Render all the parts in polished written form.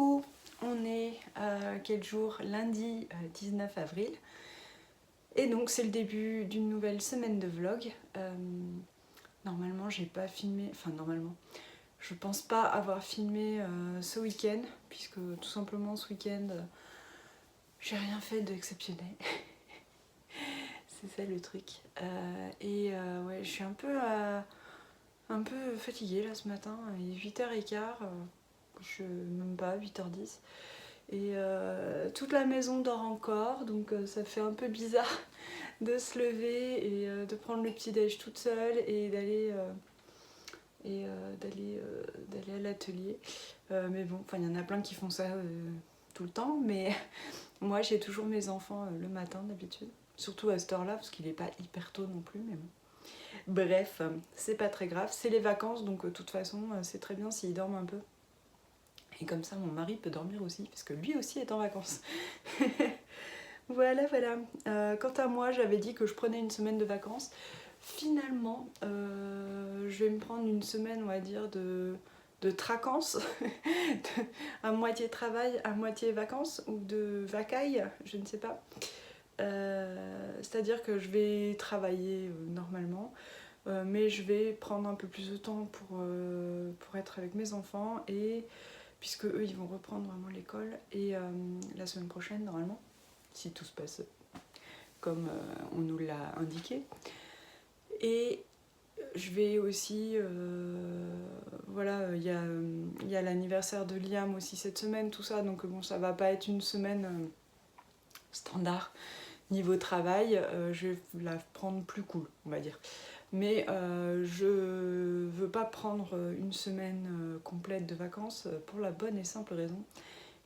Coucou, on est quel jour? Lundi 19 avril. Et donc c'est le début d'une nouvelle semaine de vlog. Normalement j'ai pas filmé, enfin normalement, je pense pas avoir filmé ce week-end, puisque tout simplement ce week-end j'ai rien fait d'exceptionnel. C'est ça le truc. Ouais, je suis un peu fatiguée là ce matin, il est 8h15, même pas 8h10. Et toute la maison dort encore, donc ça fait un peu bizarre de se lever et de prendre le petit déj toute seule et d'aller à l'atelier. Mais bon, il y en a plein qui font ça tout le temps, mais moi j'ai toujours mes enfants le matin d'habitude, surtout à cette heure-là parce qu'il n'est pas hyper tôt non plus. Mais bon. Bref, c'est pas très grave, c'est les vacances, donc de toute façon c'est très bien s'ils dorment un peu. Et comme ça, mon mari peut dormir aussi, parce que lui aussi est en vacances. Voilà. Quant à moi, j'avais dit que je prenais une semaine de vacances. Finalement, je vais me prendre une semaine, on va dire, de tracances. À moitié travail, à moitié vacances, ou de vacailles, je ne sais pas. C'est-à-dire que je vais travailler normalement, mais je vais prendre un peu plus de temps pour être avec mes enfants, et puisque eux ils vont reprendre vraiment l'école, et la semaine prochaine normalement, si tout se passe comme on nous l'a indiqué. Et je vais aussi, voilà, il y a l'anniversaire de Liam aussi cette semaine, tout ça, donc bon, ça va pas être une semaine standard niveau travail, je vais la prendre plus cool, on va dire. Mais je veux pas prendre une semaine complète de vacances pour la bonne et simple raison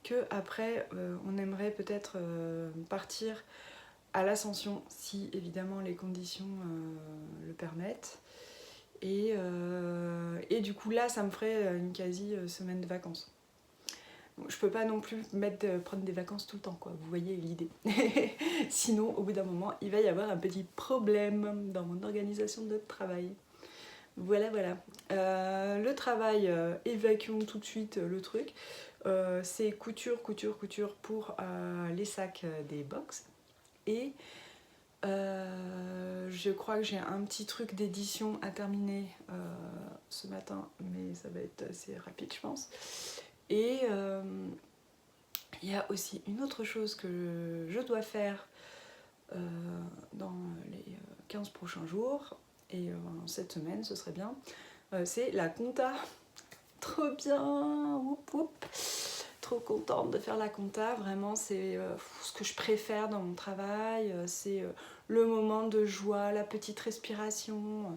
que après on aimerait peut-être partir à l'Ascension si évidemment les conditions le permettent. Et du coup là ça me ferait une quasi semaine de vacances. Donc, je peux pas non plus prendre des vacances tout le temps, quoi. Vous voyez l'idée. Sinon au bout d'un moment il va y avoir un petit problème dans mon organisation de travail. Voilà. Le travail, évacuons tout de suite le truc. C'est couture pour les sacs des box. Et je crois que j'ai un petit truc d'édition à terminer ce matin, mais ça va être assez rapide, je pense. Et il y a aussi une autre chose que je dois faire dans les 15 prochains jours, et cette semaine, ce serait bien. C'est la compta. Trop bien, oup. Trop contente de faire la compta, vraiment c'est ce que je préfère dans mon travail, c'est le moment de joie, la petite respiration.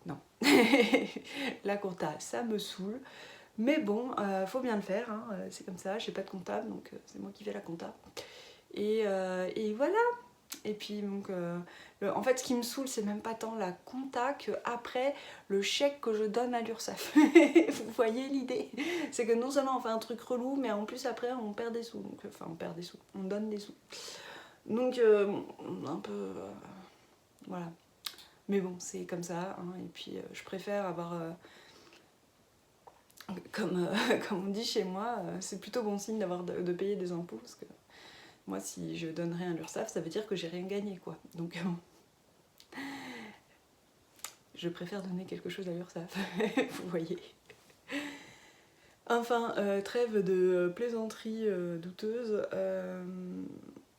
Non, la compta ça me saoule, mais bon, faut bien le faire, hein. C'est comme ça, j'ai pas de comptable, donc c'est moi qui fais la compta. Et voilà. Et puis donc, en fait ce qui me saoule c'est même pas tant la compta que après le chèque que je donne à l'URSSAF. Vous voyez l'idée? C'est que non seulement on fait un truc relou, mais en plus après on perd des sous. Donc, enfin on perd des sous, on donne des sous. Donc un peu... voilà. Mais bon, c'est comme ça, hein. Et puis je préfère avoir... comme on dit chez moi, c'est plutôt bon signe de payer des impôts, parce que moi, si je donne rien à l'URSSAF, ça veut dire que j'ai rien gagné, quoi. Donc, je préfère donner quelque chose à l'URSSAF, vous voyez. Enfin, trêve de plaisanteries douteuses.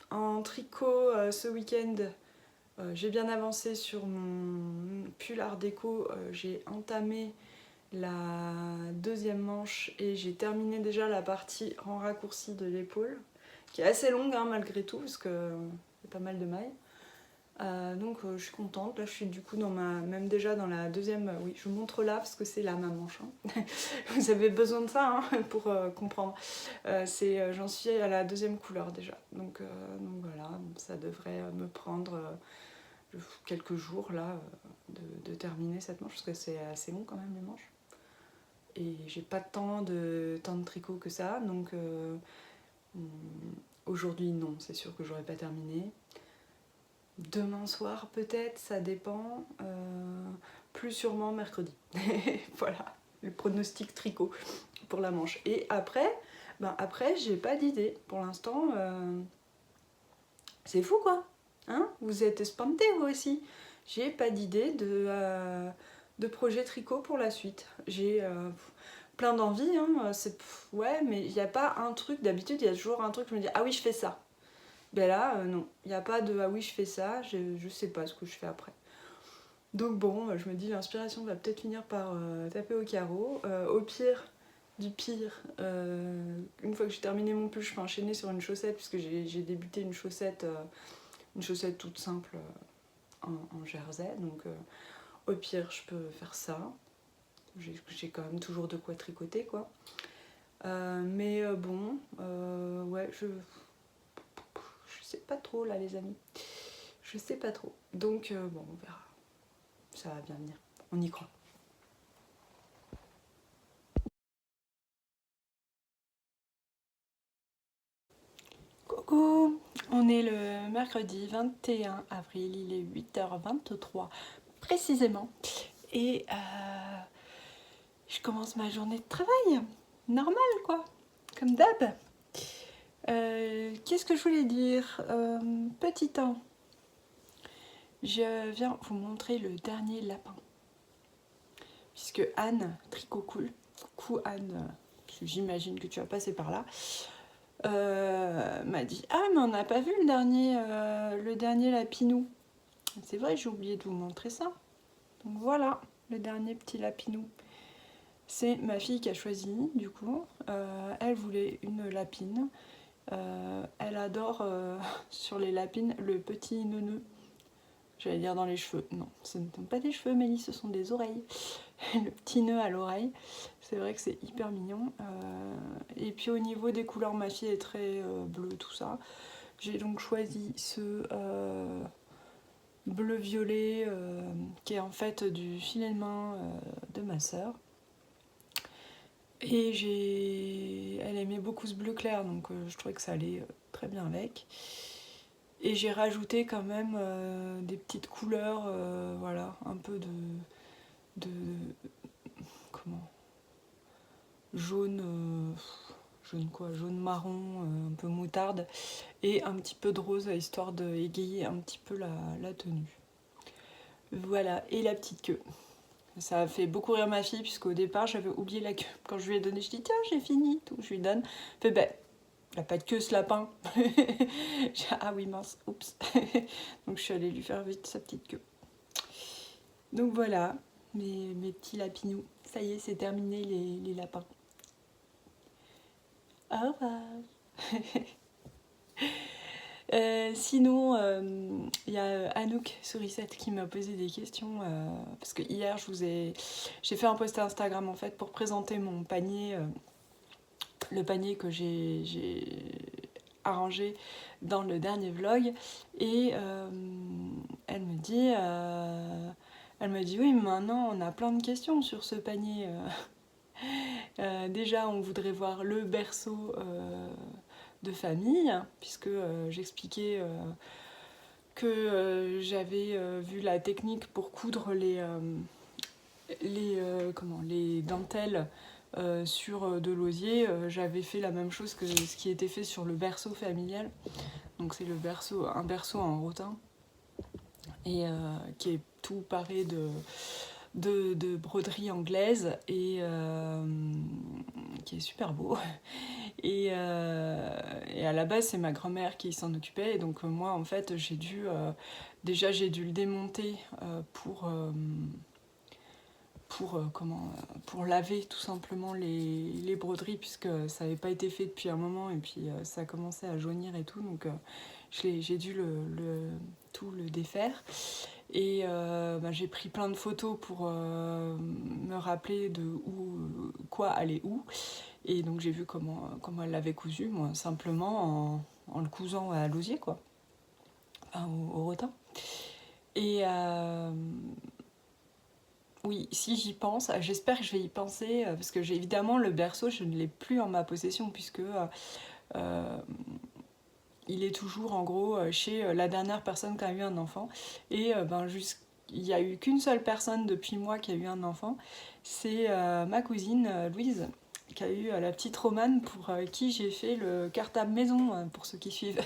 En tricot, ce week-end, j'ai bien avancé sur mon pull art déco. J'ai entamé la deuxième manche et j'ai terminé déjà la partie en raccourci de l'épaule, qui est assez longue hein, malgré tout, parce qu'il y a pas mal de mailles. Donc je suis contente. Là je suis du coup même déjà dans la deuxième, oui je vous montre là parce que c'est là ma manche, hein. Vous avez besoin de ça hein, pour comprendre. J'en suis à la deuxième couleur déjà, donc voilà, ça devrait me prendre quelques jours là de terminer cette manche, parce que c'est assez long quand même les manches, et j'ai pas tant de tricot que ça, donc aujourd'hui non, c'est sûr que j'aurais pas terminé. Demain soir peut-être, ça dépend, plus sûrement mercredi. Voilà, le pronostic tricot pour la manche. Et après, Ben après, j'ai pas d'idée. Pour l'instant, c'est fou quoi. Hein, vous êtes espanté vous aussi. J'ai pas d'idée de projet tricot pour la suite. J'ai plein d'envie, hein, ouais, mais il n'y a pas un truc. D'habitude, il y a toujours un truc, je me dis, ah oui, je fais ça. Ben là, non, il n'y a pas de, ah oui, je fais ça, je sais pas ce que je fais après. Donc bon, je me dis, l'inspiration va peut-être finir par taper au carreau. Au pire, du pire, une fois que j'ai terminé mon pull, je peux enchaîner sur une chaussette, puisque j'ai débuté une chaussette toute simple en jersey. Donc au pire, je peux faire ça. J'ai quand même toujours de quoi tricoter, quoi. Mais bon, ouais, je sais pas trop là, les amis. Je sais pas trop. Donc bon, on verra. Ça va bien venir. On y croit. Coucou, on est le mercredi 21 avril, il est 8h23 précisément. Et je commence ma journée de travail. Normal quoi, comme d'hab. Qu'est-ce que je voulais dire, petit temps. Je viens vous montrer le dernier lapin. Puisque Anne, Tricot Cool, coucou Anne, j'imagine que tu vas passer par là, m'a dit, ah mais on n'a pas vu le dernier lapinou. C'est vrai, j'ai oublié de vous montrer ça. Donc voilà, le dernier petit lapinou. C'est ma fille qui a choisi, du coup. Elle voulait une lapine. Elle adore sur les lapines le petit neuneu. J'allais dire dans les cheveux. Non, ce ne sont pas des cheveux, Mélie, ce sont des oreilles. Le petit nœud à l'oreille. C'est vrai que c'est hyper mignon. Et puis au niveau des couleurs, ma fille est très bleue, tout ça. J'ai donc choisi ce bleu-violet qui est en fait du filet de main de ma sœur. Et elle aimait beaucoup ce bleu clair, donc je trouvais que ça allait très bien avec. Et j'ai rajouté quand même des petites couleurs, voilà, un peu de comment, jaune, jaune marron, un peu moutarde, et un petit peu de rose, histoire d'égayer un petit peu la tenue. Voilà, et la petite queue. Ça a fait beaucoup rire ma fille, puisqu'au départ j'avais oublié la queue. Quand je lui ai donné, je dis tiens, j'ai fini, tout, je lui donne. Elle fait ben, il n'a pas de queue ce lapin. Ah oui, mince, oups. Donc je suis allée lui faire vite sa petite queue. Donc voilà, mes petits lapinous. Ça y est, c'est terminé les lapins. Au revoir. Sinon, il y a Anouk Sourisette qui m'a posé des questions parce que hier j'ai fait un post Instagram en fait pour présenter mon panier, le panier que j'ai arrangé dans le dernier vlog, et elle me dit oui, mais maintenant on a plein de questions sur ce panier. Déjà on voudrait voir le berceau de famille, puisque j'expliquais que j'avais vu la technique pour coudre les dentelles sur de l'osier. J'avais fait la même chose que ce qui était fait sur le berceau familial. Donc c'est un berceau en rotin, et qui est tout paré de broderie anglaise, et qui est super beau. Et à la base, c'est ma grand-mère qui s'en occupait, et donc moi, en fait, j'ai dû le démonter pour laver tout simplement les broderies, puisque ça n'avait pas été fait depuis un moment, et puis ça a commencé à jaunir et tout, donc j'ai dû tout le défaire. Et j'ai pris plein de photos pour me rappeler de quoi allait où. Et donc j'ai vu comment elle l'avait cousu, moi, simplement en le cousant à l'osier, quoi. Enfin, au rotin. Et oui, si j'y pense, j'espère que je vais y penser, parce que évidemment le berceau, je ne l'ai plus en ma possession, puisque il est toujours en gros chez la dernière personne qui a eu un enfant. Et il n'y a eu qu'une seule personne depuis moi qui a eu un enfant, c'est ma cousine Louise, qui a eu la petite Romane pour qui j'ai fait le cartable maison, pour ceux qui suivent.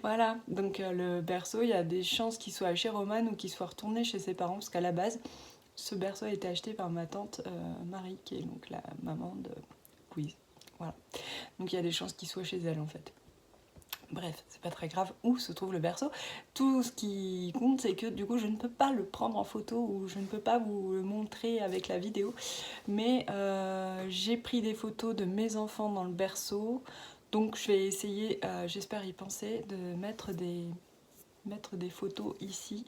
Voilà, donc le berceau, il y a des chances qu'il soit chez Romane ou qu'il soit retourné chez ses parents, parce qu'à la base, ce berceau a été acheté par ma tante Marie, qui est donc la maman de Louise. Voilà, donc il y a des chances qu'il soit chez elle en fait. Bref, c'est pas très grave où se trouve le berceau. Tout ce qui compte, c'est que du coup, je ne peux pas le prendre en photo ou je ne peux pas vous le montrer avec la vidéo. Mais j'ai pris des photos de mes enfants dans le berceau. Donc je vais essayer, j'espère y penser, de mettre des photos ici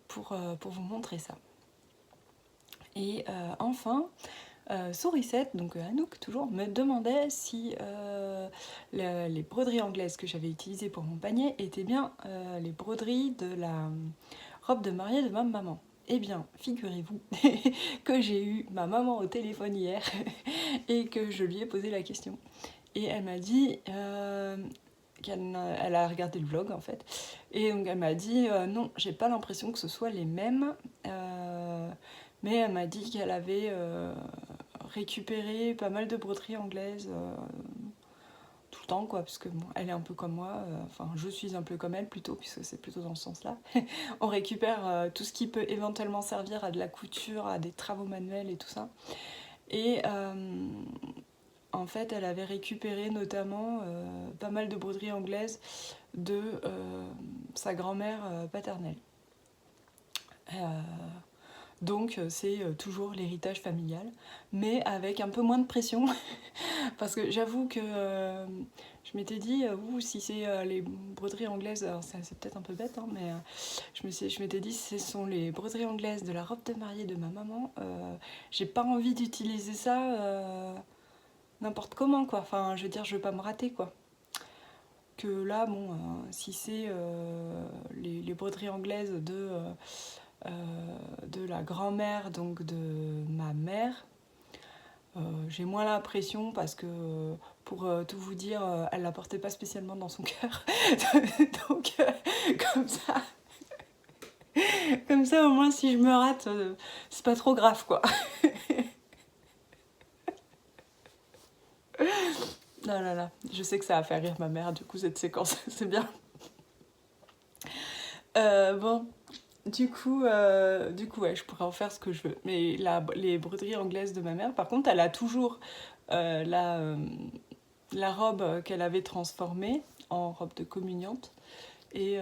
pour vous montrer ça. Et enfin... Sourisette, donc Anouk toujours, me demandait si les broderies anglaises que j'avais utilisées pour mon panier étaient bien les broderies de la robe de mariée de ma maman. Eh bien, figurez-vous que j'ai eu ma maman au téléphone hier et que je lui ai posé la question. Et elle m'a dit qu'elle a regardé le vlog en fait. Et donc elle m'a dit non, j'ai pas l'impression que ce soit les mêmes. Mais elle m'a dit qu'elle avait récupéré pas mal de broderies anglaises tout le temps, quoi, parce que bon, elle est un peu comme moi, enfin je suis un peu comme elle plutôt, puisque c'est plutôt dans ce sens-là. On récupère tout ce qui peut éventuellement servir à de la couture, à des travaux manuels et tout ça. Et en fait, elle avait récupéré notamment pas mal de broderies anglaises de sa grand-mère paternelle. Donc c'est toujours l'héritage familial, mais avec un peu moins de pression, parce que j'avoue que je m'étais dit, si c'est les broderies anglaises, alors c'est peut-être un peu bête, hein, mais je m'étais dit, si ce sont les broderies anglaises de la robe de mariée de ma maman, j'ai pas envie d'utiliser ça n'importe comment, quoi. Enfin, je veux dire, je veux pas me rater, quoi. Que là, bon, si c'est les broderies anglaises de la grand-mère, donc de ma mère, j'ai moins la pression parce que, pour tout vous dire, elle la portait pas spécialement dans son cœur. Donc, comme ça, au moins, si je me rate, c'est pas trop grave, quoi. Non, là, là, je sais que ça va faire rire ma mère, du coup, cette séquence, c'est bien. Bon, du coup, ouais, je pourrais en faire ce que je veux. Mais les broderies anglaises de ma mère, par contre, elle a toujours la robe qu'elle avait transformée en robe de communiante. Et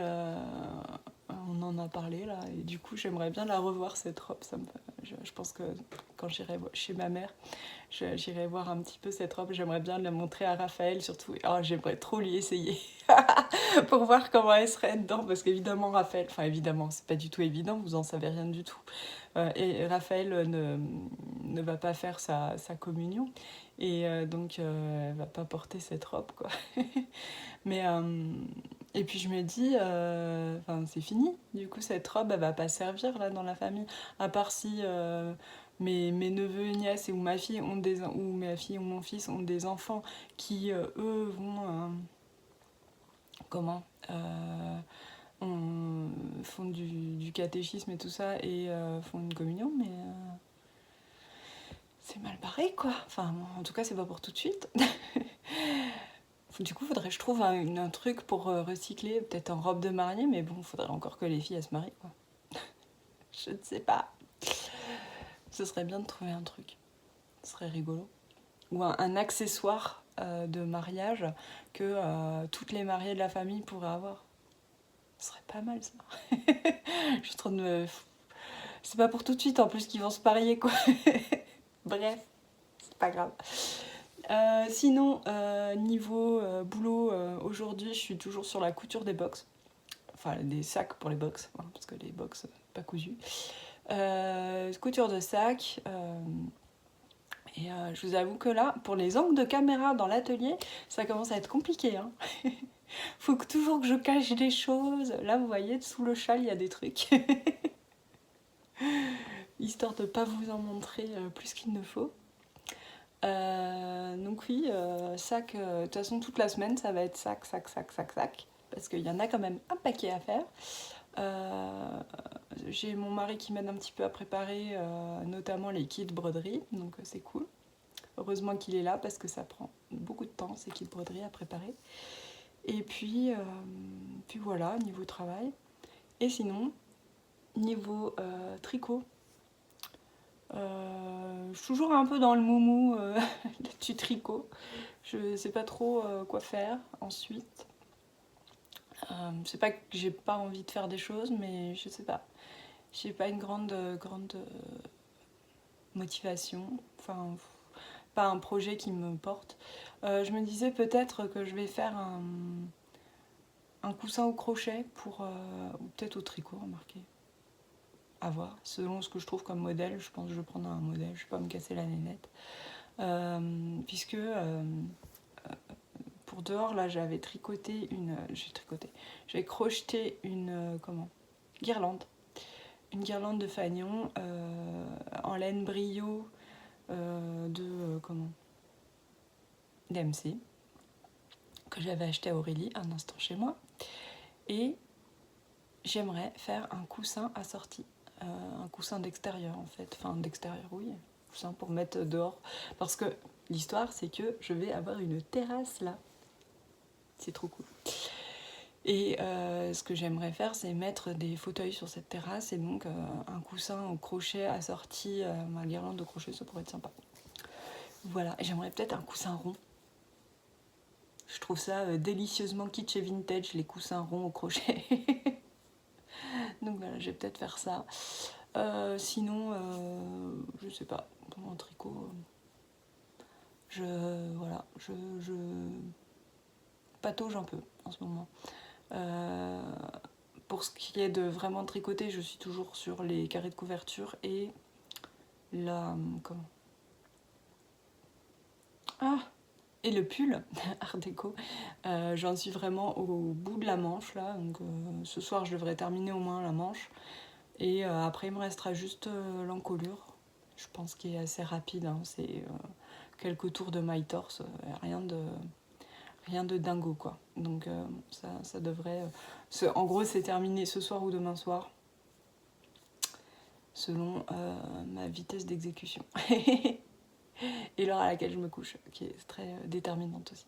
on en a parlé là. Et du coup, j'aimerais bien la revoir, cette robe. Je pense que quand j'irai chez ma mère, j'irai voir un petit peu cette robe. J'aimerais bien la montrer à Raphaël, surtout. Oh, j'aimerais trop lui essayer pour voir comment elle serait dedans. Parce qu'évidemment, Raphaël, enfin évidemment, c'est pas du tout évident, vous en savez rien du tout. Et Raphaël ne va pas faire sa communion. Et donc, elle va pas porter cette robe, quoi. Mais, et puis je me dis, c'est fini. Du coup, cette robe, elle va pas servir là dans la famille. À part si mes neveux et nièces ou ma fille ou ma fille ou mon fils ont des enfants qui, eux, vont... comment font du catéchisme et tout ça et font une communion, mais c'est mal barré, quoi. Enfin, en tout cas, c'est pas pour tout de suite. Du coup, faudrait que je trouve un truc pour recycler, peut-être en robe de mariée, mais bon, faudrait encore que les filles elles se marient, quoi. Je ne sais pas. Ce serait bien de trouver un truc. Ce serait rigolo. Ou un accessoire de mariage que toutes les mariées de la famille pourraient avoir. Ce serait pas mal, ça. Je suis en train de me... C'est pas pour tout de suite, en plus, qu'ils vont se marier, quoi. Bref, c'est pas grave. Sinon, niveau boulot, aujourd'hui, je suis toujours sur la couture des box. Enfin, des sacs pour les box, hein, parce que les box, pas cousus. Couture de sacs. Et je vous avoue que là, pour les angles de caméra dans l'atelier, ça commence à être compliqué. Hein. Faut toujours que je cache des choses. Là, vous voyez, sous le châle, il y a des trucs. Histoire de ne pas vous en montrer plus qu'il ne faut. Donc oui, sac, de toute façon, toute la semaine, ça va être sac. Parce qu'il y en a quand même un paquet à faire. j'ai mon mari qui m'aide un petit peu à préparer notamment les kits broderie, donc c'est cool. Heureusement qu'il est là parce que ça prend beaucoup de temps ces kits broderie à préparer. Et puis voilà, niveau travail. Et sinon, niveau tricot, je suis toujours un peu dans le moumou du tricot. Je sais pas trop quoi faire ensuite. C'est pas que j'ai pas envie de faire des choses, mais je sais pas. J'ai pas une grande motivation. Enfin, pas un projet qui me porte. Je me disais peut-être que je vais faire un coussin au crochet pour, ou peut-être au tricot, remarquez. À voir, selon ce que je trouve comme modèle. Je pense que je vais prendre un modèle, je vais pas me casser la nénette. Puisque pour dehors, là, j'avais tricoté j'avais crocheté une guirlande. Une guirlande de fanion en laine brio d'AMC, que j'avais acheté à Aurélie un instant chez moi. Et j'aimerais faire un coussin assorti. Un coussin d'extérieur en fait. Enfin d'extérieur, oui. Coussin pour mettre dehors. Parce que l'histoire, c'est que je vais avoir une terrasse là. C'est trop cool. Et ce que j'aimerais faire, c'est mettre des fauteuils sur cette terrasse et donc un coussin au crochet assorti à ma guirlande de crochet, ça pourrait être sympa. Voilà, et j'aimerais peut-être un coussin rond. Je trouve ça délicieusement kitsch et vintage, les coussins ronds au crochet. Donc voilà, je vais peut-être faire ça. Sinon, je sais pas, en tricot, je patauge un peu en ce moment. Pour ce qui est de vraiment tricoter, je suis toujours sur les carrés de couverture et et le pull Art déco. J'en suis vraiment au bout de la manche là, donc ce soir je devrais terminer au moins la manche et après il me restera juste l'encolure. Je pense qu'il est assez rapide, hein. C'est quelques tours de maille torse, rien de dingo quoi. Donc ça devrait... en gros c'est terminé ce soir ou demain soir, selon ma vitesse d'exécution. Et l'heure à laquelle je me couche, qui est très déterminante aussi.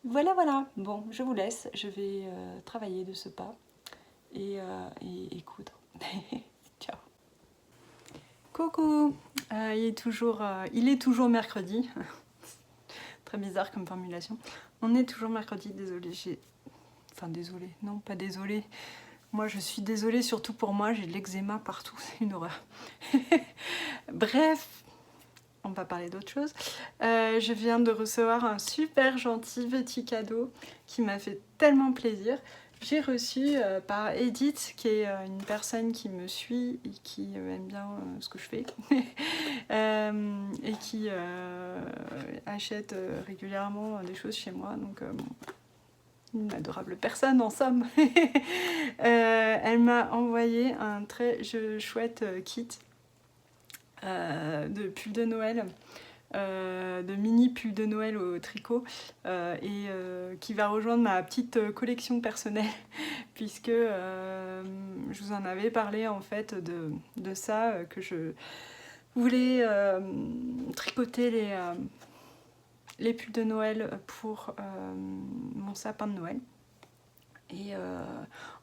Voilà, bon, je vous laisse, je vais travailler de ce pas et coudre. Ciao. Coucou, il est toujours mercredi. Très bizarre comme formulation. On est toujours mercredi, désolée, non pas désolée. Moi je suis désolée surtout pour moi, j'ai de l'eczéma partout, c'est une horreur. Bref, on va parler d'autre chose. Je viens de recevoir un super gentil petit cadeau qui m'a fait tellement plaisir. J'ai reçu par Edith, qui est une personne qui me suit et qui aime bien ce que je fais et qui achète régulièrement des choses chez moi. Donc, une adorable personne en somme. Elle m'a envoyé un très chouette kit de pull de Noël, de mini pull de Noël au tricot et qui va rejoindre ma petite collection personnelle puisque je vous en avais parlé en fait de ça, que je voulais tricoter les pulls de Noël pour mon sapin de Noël. Et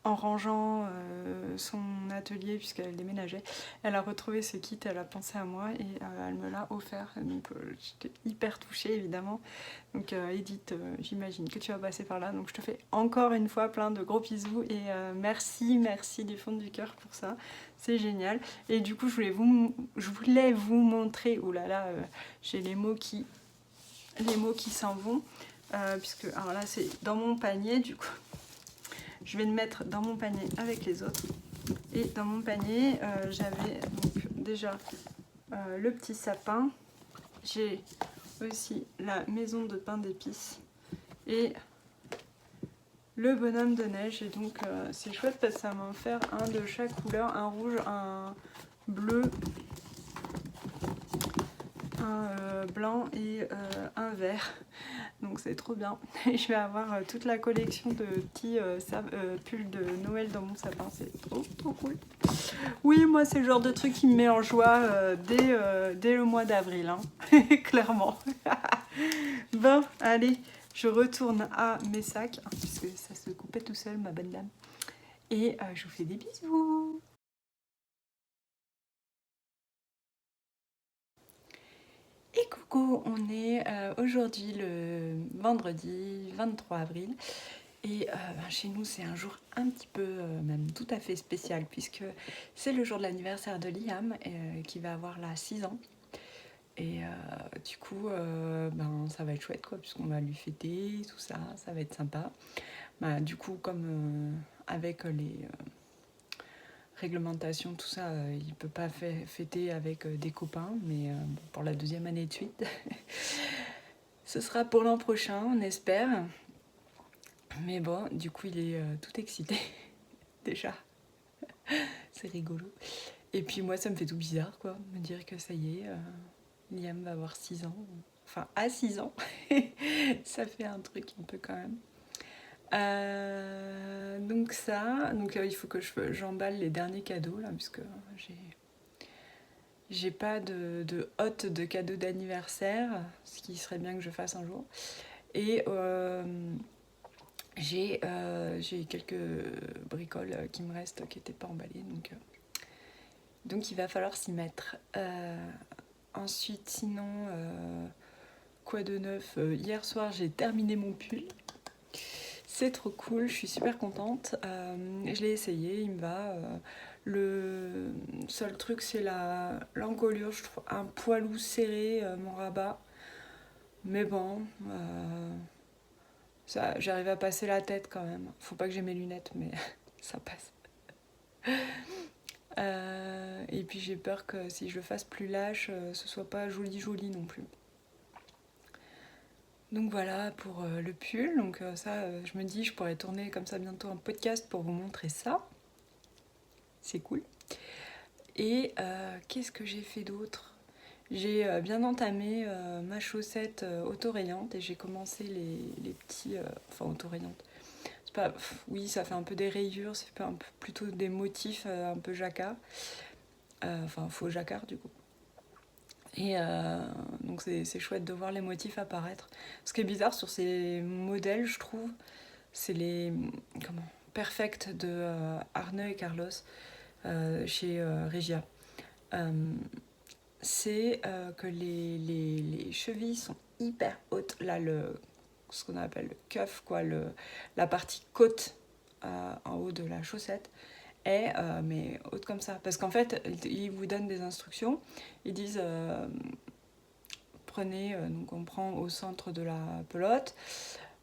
en rangeant son atelier, puisqu'elle déménageait, elle a retrouvé ce kit, elle a pensé à moi et elle me l'a offert. Donc j'étais hyper touchée évidemment. Donc Edith, j'imagine que tu vas passer par là. Donc je te fais encore une fois plein de gros bisous et merci du fond du cœur pour ça. C'est génial. Et du coup je voulais vous montrer, oulala, j'ai les mots qui s'en vont. Puisque alors là c'est dans mon panier du coup. Je vais le mettre dans mon panier avec les autres. Et dans mon panier, j'avais donc déjà le petit sapin. J'ai aussi la maison de pain d'épices et le bonhomme de neige. Et donc c'est chouette parce que ça m'a offert un de chaque couleur, un rouge, un bleu un blanc et un vert. Donc c'est trop bien. Et je vais avoir toute la collection de petits pulls de Noël dans mon sapin. C'est trop cool. Oui, moi c'est le genre de truc qui me met en joie dès le mois d'avril. Hein. Clairement. Bon, allez, je retourne à mes sacs. Puisque ça se coupait tout seul, ma bonne dame. Et je vous fais des bisous. Et coucou, on est aujourd'hui le vendredi 23 avril et chez nous c'est un jour un petit peu, même tout à fait spécial puisque c'est le jour de l'anniversaire de Liam qui va avoir là 6 ans et du coup ça va être chouette quoi puisqu'on va lui fêter, tout ça, ça va être sympa. Du coup comme avec les réglementation, tout ça, il peut pas fêter avec des copains, mais pour la 2e année de suite. Ce sera pour l'an prochain, on espère. Mais bon, du coup, il est tout excité, déjà. C'est rigolo. Et puis moi, ça me fait tout bizarre, quoi, me dire que ça y est, Liam va avoir 6 ans. Enfin, à 6 ans. Ça fait un truc un peu quand même. Donc ça, il faut que j'emballe les derniers cadeaux là, puisque j'ai pas de hôte de cadeaux d'anniversaire, ce qui serait bien que je fasse un jour. Et j'ai quelques bricoles qui me restent qui n'étaient pas emballées, donc il va falloir s'y mettre. Ensuite, sinon, quoi de neuf? Hier soir, j'ai terminé mon pull. C'est trop cool, je suis super contente. Je l'ai essayé, il me va. Le seul truc, c'est l'encolure. Je trouve un poilou serré, mon rabat. Mais bon, j'arrive à passer la tête quand même. Faut pas que j'ai mes lunettes, mais ça passe. Et puis j'ai peur que si je le fasse plus lâche, ce soit pas joli non plus. Donc voilà pour le pull. Donc ça, je me dis, je pourrais tourner comme ça bientôt un podcast pour vous montrer ça. C'est cool. Et qu'est-ce que j'ai fait d'autre? J'ai bien entamé ma chaussette autorayante et j'ai commencé les petits... enfin, autorayante. C'est pas... Oui, ça fait un peu des rayures, c'est plutôt des motifs un peu jacquard. Enfin, faux jacquard du coup. Et donc c'est chouette de voir les motifs apparaître. Ce qui est bizarre sur ces modèles, je trouve, c'est les Perfect de Arne et Carlos chez Regia. C'est que les chevilles sont hyper hautes. Là, ce qu'on appelle le cuff, quoi, la partie côte en haut de la chaussette est mais haute comme ça. Parce qu'en fait, ils vous donnent des instructions. Ils disent prenez, donc on prend au centre de la pelote.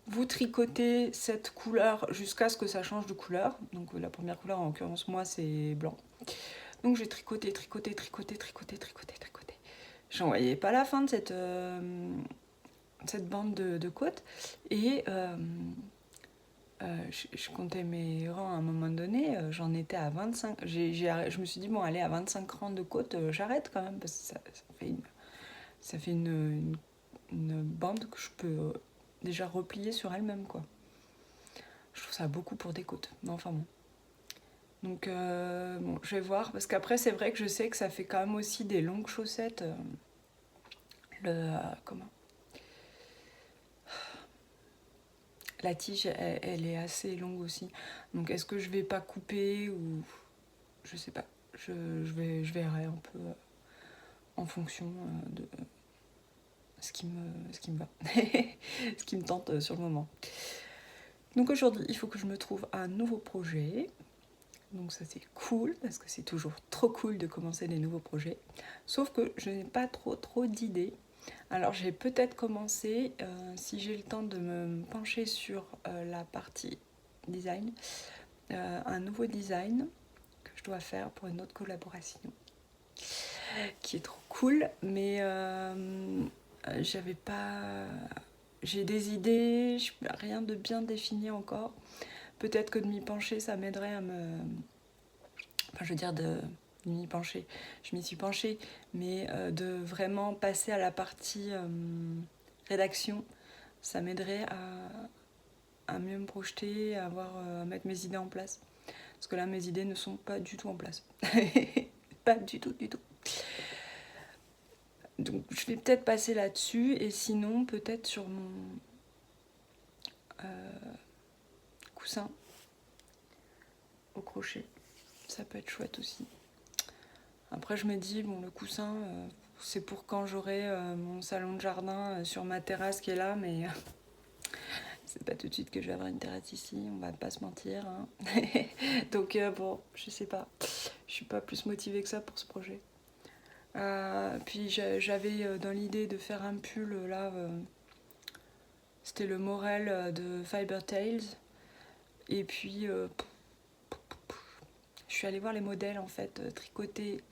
Vous tricotez cette couleur jusqu'à ce que ça change de couleur. Donc la première couleur, en l'occurrence, moi, c'est blanc. Donc j'ai tricoté. J'en voyais pas la fin de cette bande de côte. Et je comptais mes rangs à un moment donné, j'en étais à 25. Je me suis dit, bon, allez, à 25 rangs de côte, j'arrête quand même, parce que ça fait une bande que je peux déjà replier sur elle-même, quoi. Je trouve ça beaucoup pour des côtes, mais enfin bon. Donc bon, je vais voir, parce qu'après c'est vrai que je sais que ça fait quand même aussi des longues chaussettes. La tige, elle est assez longue aussi. Donc est-ce que je vais pas couper ou je sais pas. Je verrai un peu en fonction de ce qui me va, ce qui me tente sur le moment. Donc aujourd'hui, il faut que je me trouve un nouveau projet. Donc ça c'est cool, parce que c'est toujours trop cool de commencer des nouveaux projets. Sauf que je n'ai pas trop d'idées. Alors j'ai peut-être commencé, si j'ai le temps de me pencher sur la partie design, un nouveau design que je dois faire pour une autre collaboration, qui est trop cool, mais j'avais pas... J'ai des idées, rien de bien défini encore. Peut-être que de m'y pencher, ça m'aiderait à me... Enfin, je veux dire, m'y pencher. Je m'y suis penchée, mais de vraiment passer à la partie rédaction, ça m'aiderait à mieux me projeter, à mettre mes idées en place. Parce que là, mes idées ne sont pas du tout en place. Pas du tout, du tout. Donc je vais peut-être passer là-dessus, et sinon peut-être sur mon coussin au crochet. Ça peut être chouette aussi. Après je me dis, bon, le coussin, c'est pour quand j'aurai mon salon de jardin sur ma terrasse qui est là, mais c'est pas tout de suite que je vais avoir une terrasse ici, on va pas se mentir. Hein. Donc bon, je sais pas. Je suis pas plus motivée que ça pour ce projet. Puis j'avais dans l'idée de faire un pull là, c'était le Morel de Fiber Tales. Et puis je suis allée voir les modèles en fait tricotés,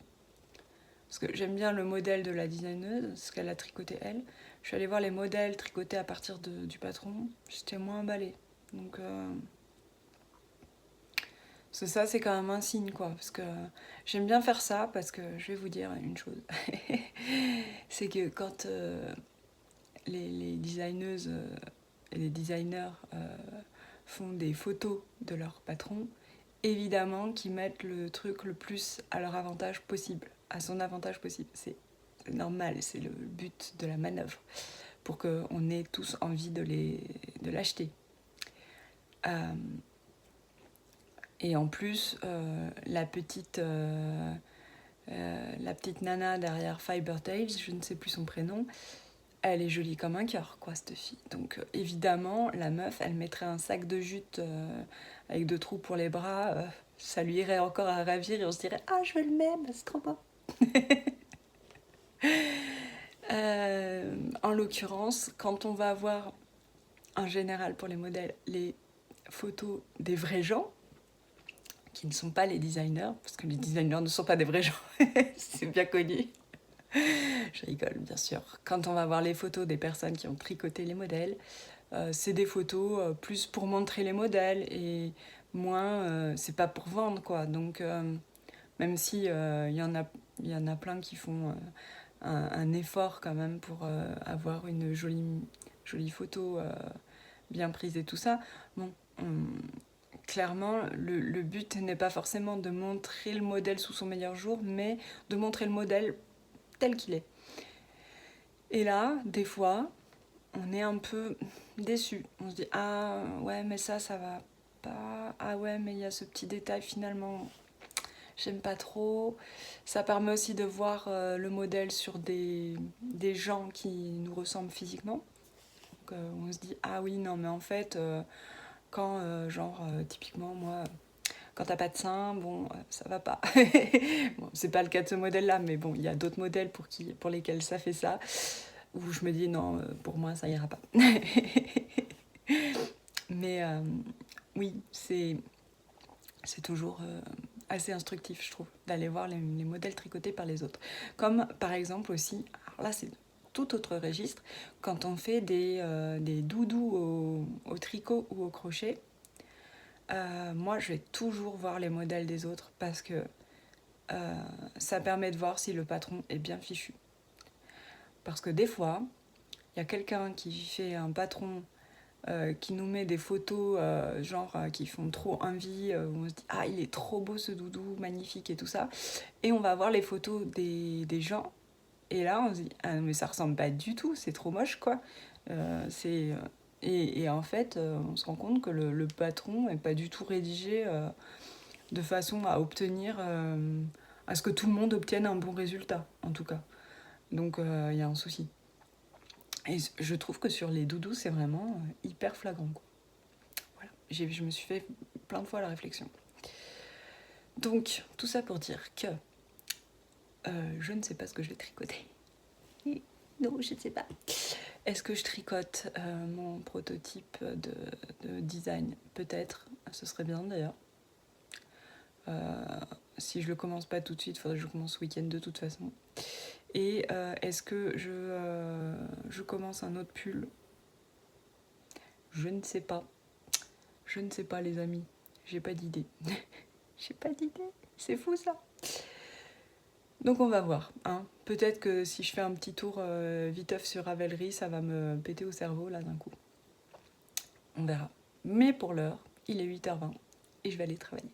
parce que j'aime bien le modèle de la designeuse, ce qu'elle a tricoté elle. Je suis allée voir les modèles tricotés à partir du patron, j'étais moins emballée. Donc ça c'est quand même un signe quoi, parce que j'aime bien faire ça, parce que je vais vous dire une chose. C'est que quand les designeuses et les designers font des photos de leur patron, évidemment qu'ils mettent le truc le plus à leur avantage possible, à son avantage possible. C'est normal, c'est le but de la manœuvre, pour qu'on ait tous envie de l'acheter. Et en plus, la petite nana derrière Fiber Tales, je ne sais plus son prénom, elle est jolie comme un cœur, quoi, cette fille. Donc évidemment, la meuf, elle mettrait un sac de jute avec 2 trous pour les bras, ça lui irait encore à ravir, et on se dirait « Ah, je veux le même, c'est trop beau !» En l'occurrence, quand on va voir, en général pour les modèles, les photos des vrais gens, qui ne sont pas les designers, parce que les designers ne sont pas des vrais gens, c'est bien connu. Je rigole, bien sûr. Quand on va voir les photos des personnes qui ont tricoté les modèles, c'est des photos plus pour montrer les modèles, et moins, c'est pas pour vendre, quoi. Donc, même si y en a plein qui font un effort quand même pour avoir une jolie photo bien prise et tout ça, bon, clairement, le but n'est pas forcément de montrer le modèle sous son meilleur jour, mais de montrer le modèle tel qu'il est. Et là, des fois, on est un peu déçu. On se dit « Ah ouais, mais ça va pas. Ah ouais, mais il y a ce petit détail finalement, j'aime pas trop. » Ça permet aussi de voir le modèle sur des gens qui nous ressemblent physiquement. Donc, on se dit « Ah oui, non, mais en fait, quand, typiquement, moi... » Quand t'as pas de sein, bon, ça va pas. Bon, c'est pas le cas de ce modèle-là, mais bon, il y a d'autres modèles pour lesquels ça fait ça, où je me dis non, pour moi, ça ira pas. Mais oui, c'est toujours assez instructif, je trouve, d'aller voir les modèles tricotés par les autres. Comme par exemple aussi, alors là c'est tout autre registre, quand on fait des doudous au tricot ou au crochet. Moi, je vais toujours voir les modèles des autres, parce que ça permet de voir si le patron est bien fichu. Parce que des fois, il y a quelqu'un qui fait un patron qui nous met des photos qui font trop envie, où on se dit « Ah, il est trop beau ce doudou, magnifique » et tout ça. Et on va voir les photos des gens, et là, on se dit « Ah, mais ça ressemble pas du tout, c'est trop moche, quoi. » Et en fait, on se rend compte que le patron n'est pas du tout rédigé de façon à obtenir, à ce que tout le monde obtienne un bon résultat, en tout cas. Donc il y a un souci. Et je trouve que sur les doudous, c'est vraiment hyper flagrant, quoi. Voilà. Je me suis fait plein de fois la réflexion. Donc, tout ça pour dire que je ne sais pas ce que je vais tricoter. Non, je ne sais pas. Est-ce que je tricote mon prototype de design ? Peut-être, ce serait bien d'ailleurs. Si je le commence pas tout de suite, il faudrait que je commence ce week-end de toute façon. Et est-ce que je commence un autre pull ? Je ne sais pas. Je ne sais pas, les amis. J'ai pas d'idée. J'ai pas d'idée. C'est fou ça. Donc on va voir. Hein. Peut-être que si je fais un petit tour viteuf sur Ravelry, ça va me péter au cerveau là d'un coup. On verra. Mais pour l'heure, il est 8h20 et je vais aller travailler.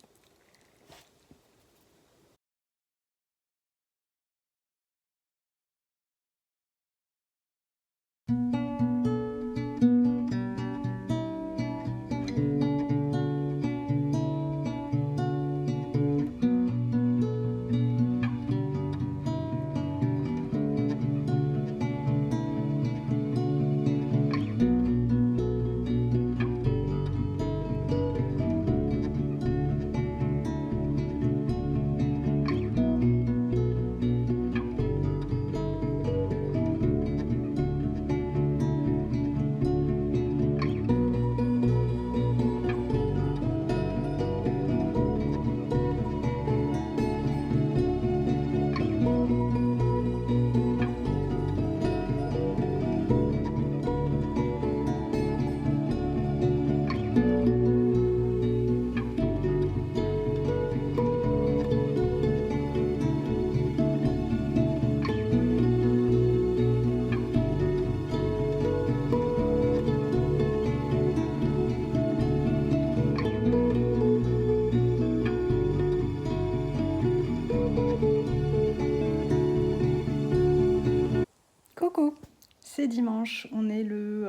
Coucou, c'est dimanche, on est le,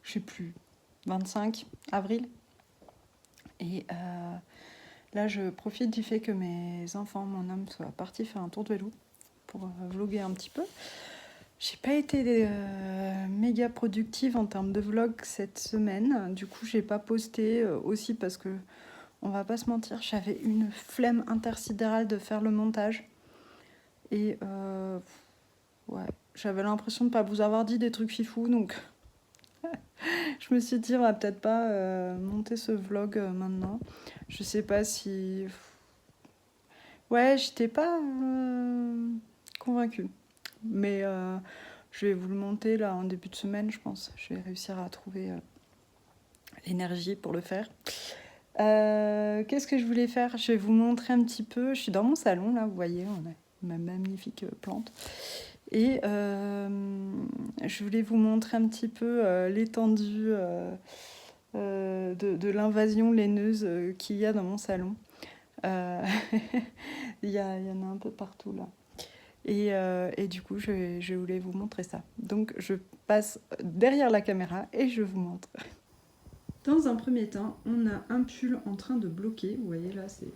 je sais plus, 25 avril. Et là, je profite du fait que mes enfants, mon homme, soient partis faire un tour de vélo pour vlogger un petit peu. J'ai pas été méga productive en termes de vlog cette semaine. Du coup, j'ai pas posté aussi parce que, on va pas se mentir, j'avais une flemme intersidérale de faire le montage. Et ouais, j'avais l'impression de pas vous avoir dit des trucs fifous, donc je me suis dit, on va peut-être pas monter ce vlog maintenant. Je sais pas si... Ouais, j'étais pas convaincue. Mais je vais vous le monter là en début de semaine, je pense. Je vais réussir à trouver l'énergie pour le faire. Qu'est-ce que je voulais faire? Je vais vous montrer un petit peu. Je suis dans mon salon, là, vous voyez, on a ma magnifique plante. Et je voulais vous montrer un petit peu l'étendue de l'invasion laineuse qu'il y a dans mon salon. Il y en a un peu partout là. Et du coup, je voulais vous montrer ça. Donc, je passe derrière la caméra et je vous montre. Dans un premier temps, on a un pull en train de bloquer. Vous voyez là, c'est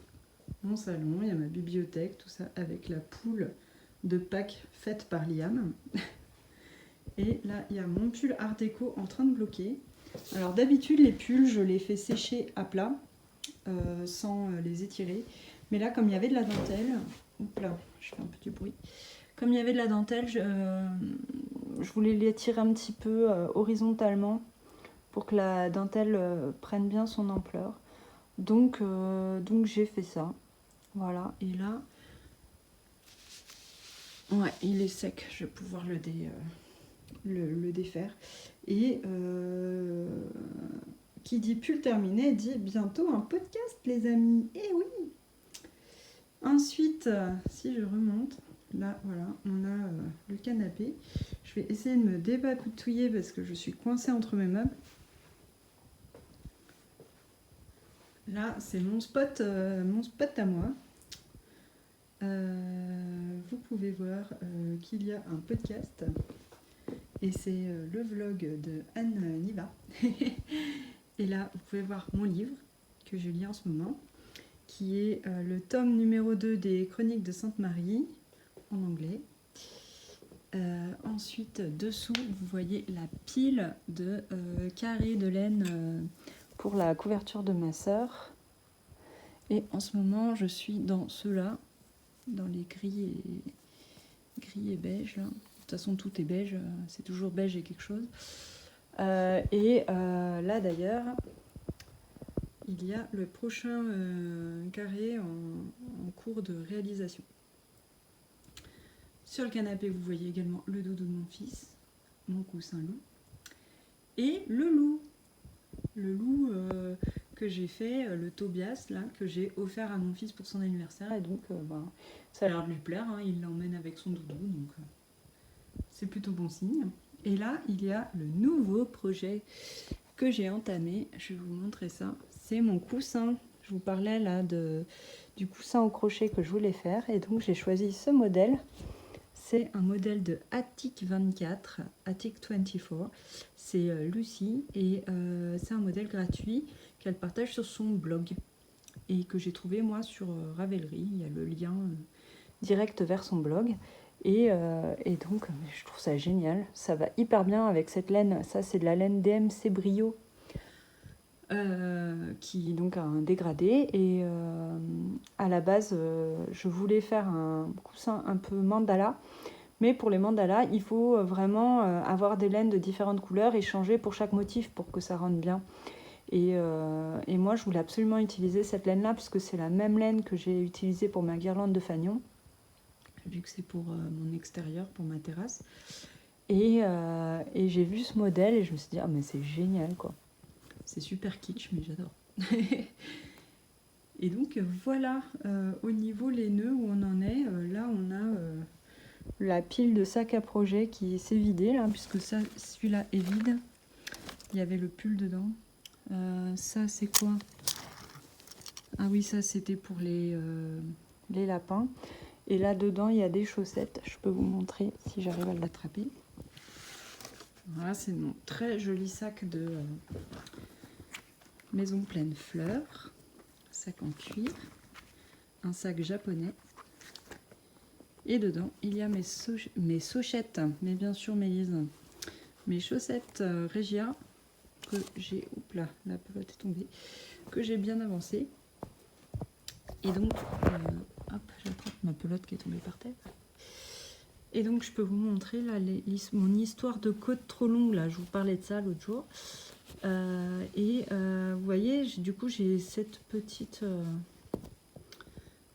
mon salon. Il y a ma bibliothèque, tout ça, avec la poule de Pâques faite par Liam. Et là, il y a mon pull art déco en train de bloquer. Alors d'habitude, les pulls, je les fais sécher à plat, sans les étirer. Mais là, comme il y avait de la dentelle... Oups là, je fais un petit bruit. Comme il y avait de la dentelle, je voulais l'étirer un petit peu horizontalement pour que la dentelle prenne bien son ampleur. Donc j'ai fait ça. Voilà, et là... Ouais, il est sec, je vais pouvoir le défaire. Et qui dit pull terminé dit bientôt un podcast, les amis. Eh oui! Ensuite, si je remonte, là, voilà, on a le canapé. Je vais essayer de me dépatouiller parce que je suis coincée entre mes meubles. Là, c'est mon spot à moi. Vous pouvez voir qu'il y a un podcast. Et c'est le vlog de Anne Niva. Et là, vous pouvez voir mon livre que je lis en ce moment, qui est le tome numéro 2 des Chroniques de Sainte-Marie, en anglais. Ensuite, dessous, vous voyez la pile de carrés de laine pour la couverture de ma sœur. Et en ce moment, je suis dans ceux-là, dans les gris et beige. Là. De toute façon, tout est beige, c'est toujours beige et quelque chose. Là, d'ailleurs, il y a le prochain carré en cours de réalisation. Sur le canapé, vous voyez également le doudou de mon fils, mon coussin loup, et le loup. Le loup que j'ai fait, le Tobias, là, que j'ai offert à mon fils pour son anniversaire. Et donc, ça a l'air de lui plaire, hein, il l'emmène avec son doudou, donc c'est plutôt bon signe. Et là, il y a le nouveau projet que j'ai entamé. Je vais vous montrer ça. C'est mon coussin. Je vous parlais là du coussin au crochet que je voulais faire. Et donc, j'ai choisi ce modèle. C'est un modèle de Attic 24, Attic 24. C'est Lucie et c'est un modèle gratuit qu'elle partage sur son blog et que j'ai trouvé moi sur Ravelry. Il y a le lien direct vers son blog. Et donc, je trouve ça génial. Ça va hyper bien avec cette laine. Ça, c'est de la laine DMC Brio qui donc a un dégradé. Et à la base, je voulais faire un coussin un peu mandala. Mais pour les mandalas, il faut vraiment avoir des laines de différentes couleurs et changer pour chaque motif pour que ça rende bien. Et moi, je voulais absolument utiliser cette laine-là parce que c'est la même laine que j'ai utilisée pour ma guirlande de fanion, vu que c'est pour mon extérieur, pour ma terrasse. Et j'ai vu ce modèle et je me suis dit, ah mais c'est génial quoi. C'est super kitsch, mais j'adore. Et donc voilà, au niveau les nœuds où on en est, là on a la pile de sacs à projet qui s'est vidée là, puisque ça, celui-là est vide. Il y avait le pull dedans. Ça c'est quoi? Ah oui, ça c'était pour les lapins. Et là dedans il y a des chaussettes. Je peux vous montrer si j'arrive à l'attraper. Voilà, c'est mon très joli sac de Maison Pleine Fleurs. Sac en cuir. Un sac japonais. Et dedans, il y a mes sauchettes, mais bien sûr Mélise, mes chaussettes Regia, que j'ai, oups là, la pelote est tombée, que j'ai bien avancé. Et donc, hop, j'attrape ma pelote qui est tombée par terre. Et donc, je peux vous montrer là, mon histoire de côte trop longue, là, je vous parlais de ça l'autre jour. Vous voyez, du coup, j'ai cette petite,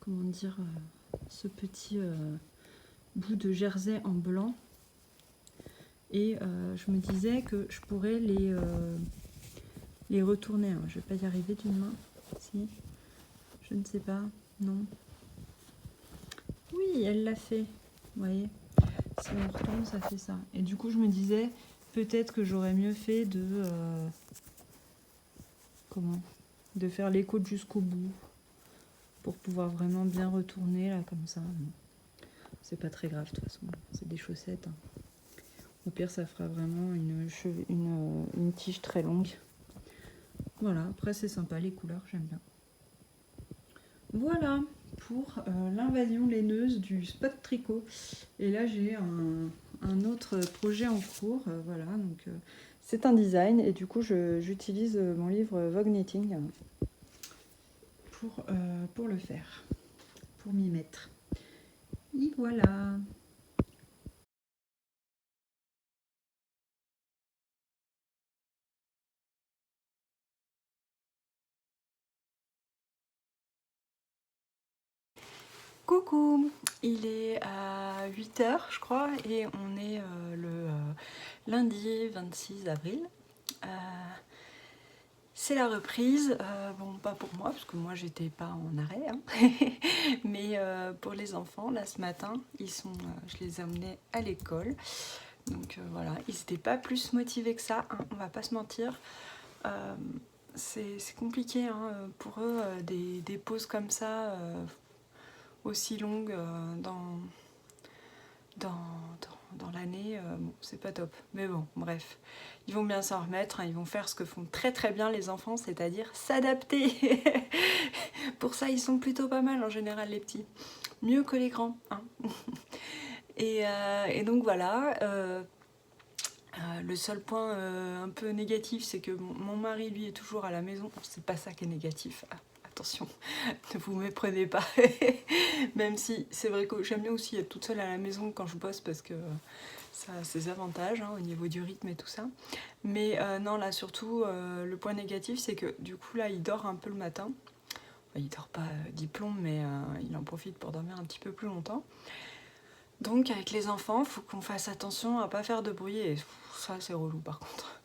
comment dire, ce petit bout de jersey en blanc. Et je me disais que je pourrais les retourner. Alors, je vais pas y arriver d'une main. Si, je ne sais pas. Non. Oui, elle l'a fait. Vous voyez, si on retourne, ça fait ça. Et du coup, je me disais peut-être que j'aurais mieux fait de faire les côtes jusqu'au bout pour pouvoir vraiment bien retourner là comme ça. C'est pas très grave de toute façon. C'est des chaussettes. Hein. Au pire, ça fera vraiment une tige très longue. Voilà, après c'est sympa, les couleurs, j'aime bien. Voilà pour l'invasion laineuse du spot tricot. Et là, j'ai un autre projet en cours. Voilà, donc c'est un design. Et du coup, j'utilise mon livre Vogue Knitting pour le faire, pour m'y mettre. Et voilà. Coucou, il est à 8h je crois et on est le lundi 26 avril. C'est la reprise, bon pas pour moi parce que moi j'étais pas en arrêt, hein. Mais pour les enfants, là ce matin, je les ai emmenés à l'école. Donc voilà, ils n'étaient pas plus motivés que ça, hein, on va pas se mentir. C'est compliqué hein, pour eux, des pauses comme ça, aussi longues dans l'année, bon, c'est pas top. Mais bon, bref, ils vont bien s'en remettre, hein, ils vont faire ce que font très très bien les enfants, c'est-à-dire s'adapter. Pour ça, ils sont plutôt pas mal en général les petits. Mieux que les grands. Hein. Et donc voilà. Le seul point un peu négatif, c'est que mon mari, lui, est toujours à la maison. C'est pas ça qui est négatif. Ah, attention, ne vous méprenez pas. Même si c'est vrai que j'aime bien aussi être toute seule à la maison quand je bosse parce que ça a ses avantages hein, au niveau du rythme et tout ça. Mais non, là surtout, le point négatif, c'est que du coup, là, il dort un peu le matin. Enfin, il dort pas diplôme, mais il en profite pour dormir un petit peu plus longtemps. Donc avec les enfants, il faut qu'on fasse attention à pas faire de bruit et ça c'est relou par contre.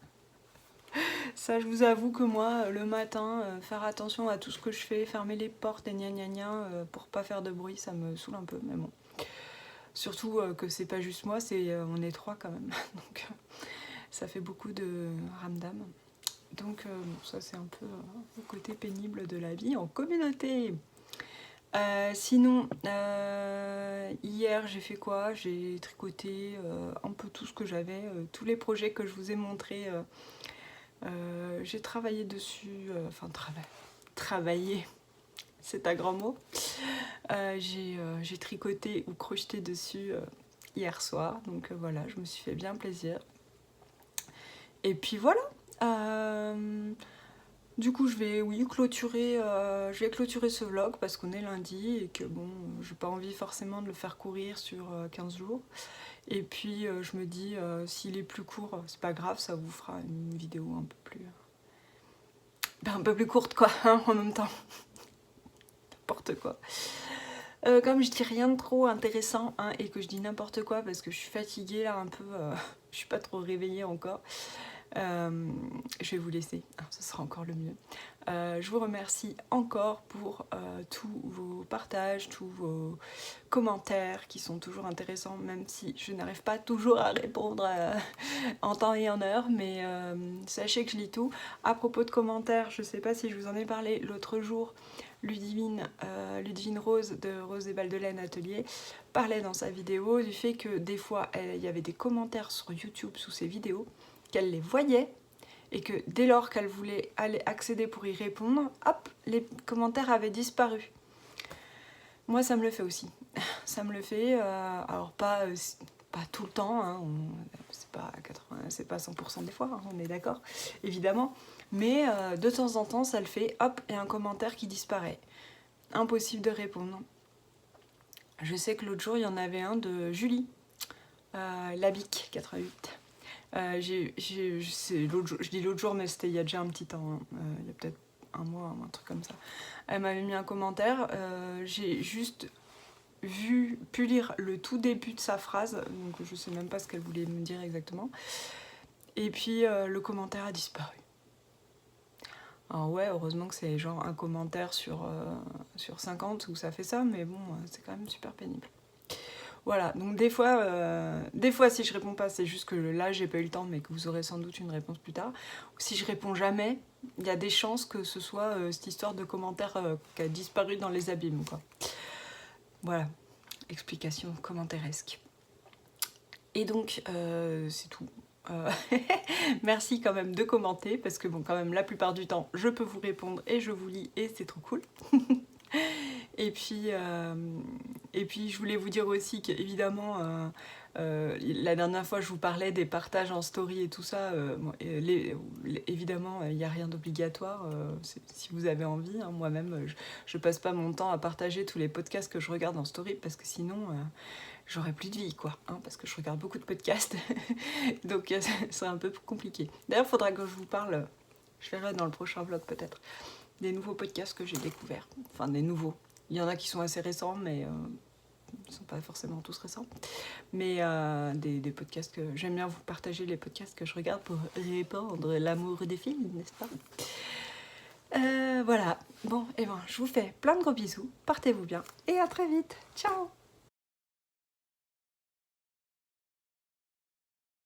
Ça, je vous avoue que moi, le matin, faire attention à tout ce que je fais, fermer les portes et gna gna gna, pour pas faire de bruit, ça me saoule un peu, mais bon. Surtout que c'est pas juste moi, on est 3 quand même, donc ça fait beaucoup de ramdam. Donc ça c'est un peu le côté pénible de la vie en communauté. Sinon, hier j'ai fait quoi? J'ai tricoté un peu tout ce que j'avais, tous les projets que je vous ai montrés. J'ai travaillé dessus, enfin travaillé, c'est un grand mot. J'ai tricoté ou crocheté dessus hier soir, donc voilà, je me suis fait bien plaisir. Et puis voilà. Du coup, je vais clôturer ce vlog parce qu'on est lundi et que bon, j'ai pas envie forcément de le faire courir sur 15 jours. Et puis je me dis, s'il est plus court, c'est pas grave, ça vous fera une vidéo un peu plus courte quoi, hein, en même temps. N'importe quoi. Comme je dis rien de trop intéressant hein, et que je dis n'importe quoi parce que je suis fatiguée là un peu, je suis pas trop réveillée encore. Je vais vous laisser, ce sera encore le mieux. Je vous remercie encore pour tous vos partages, tous vos commentaires qui sont toujours intéressants, même si je n'arrive pas toujours à répondre en temps et en heure, mais sachez que je lis tout. À propos de commentaires, je ne sais pas si je vous en ai parlé l'autre jour, Ludivine Rose de Rose et Balles de Laine Atelier parlait dans sa vidéo du fait que des fois il y avait des commentaires sur YouTube sous ses vidéos, qu'elle les voyait et que dès lors qu'elle voulait aller accéder pour y répondre, hop, les commentaires avaient disparu. Moi ça me le fait aussi, ça me le fait, alors pas tout le temps, hein, c'est pas 100% des fois, hein, on est d'accord, évidemment, mais de temps en temps ça le fait, hop, et un commentaire qui disparaît. Impossible de répondre. Je sais que l'autre jour il y en avait un de Julie, Labic 88. Je dis l'autre jour, mais c'était il y a déjà un petit temps, hein, il y a peut-être un mois, un truc comme ça. Elle m'avait mis un commentaire, j'ai juste pu lire le tout début de sa phrase, donc je sais même pas ce qu'elle voulait me dire exactement, et puis le commentaire a disparu. Alors ouais, heureusement que c'est genre un commentaire sur 50 où ça fait ça, mais bon, c'est quand même super pénible. Voilà, donc des fois si je réponds pas, c'est juste que là j'ai pas eu le temps, mais que vous aurez sans doute une réponse plus tard. Si je réponds jamais, il y a des chances que ce soit cette histoire de commentaire qui a disparu dans les abîmes, quoi. Voilà, explication commentairesque. Et donc c'est tout. Merci quand même de commenter, parce que bon, quand même la plupart du temps je peux vous répondre et je vous lis et c'est trop cool. Et puis je voulais vous dire aussi qu'évidemment, la dernière fois je vous parlais des partages en story et tout ça, évidemment il n'y a rien d'obligatoire, si vous avez envie, hein. Moi-même je passe pas mon temps à partager tous les podcasts que je regarde en story, parce que sinon j'aurais plus de vie quoi, hein, parce que je regarde beaucoup de podcasts, donc c'est un peu compliqué. D'ailleurs il faudra que je vous parle, je verrai dans le prochain vlog peut-être, des nouveaux podcasts que j'ai découverts, enfin des nouveaux. Il y en a qui sont assez récents, mais ils ne sont pas forcément tous récents. Mais des podcasts que... J'aime bien vous partager les podcasts que je regarde pour répandre l'amour des films, n'est-ce pas? Voilà. Bon, et ben, je vous fais plein de gros bisous. Portez-vous bien et à très vite. Ciao!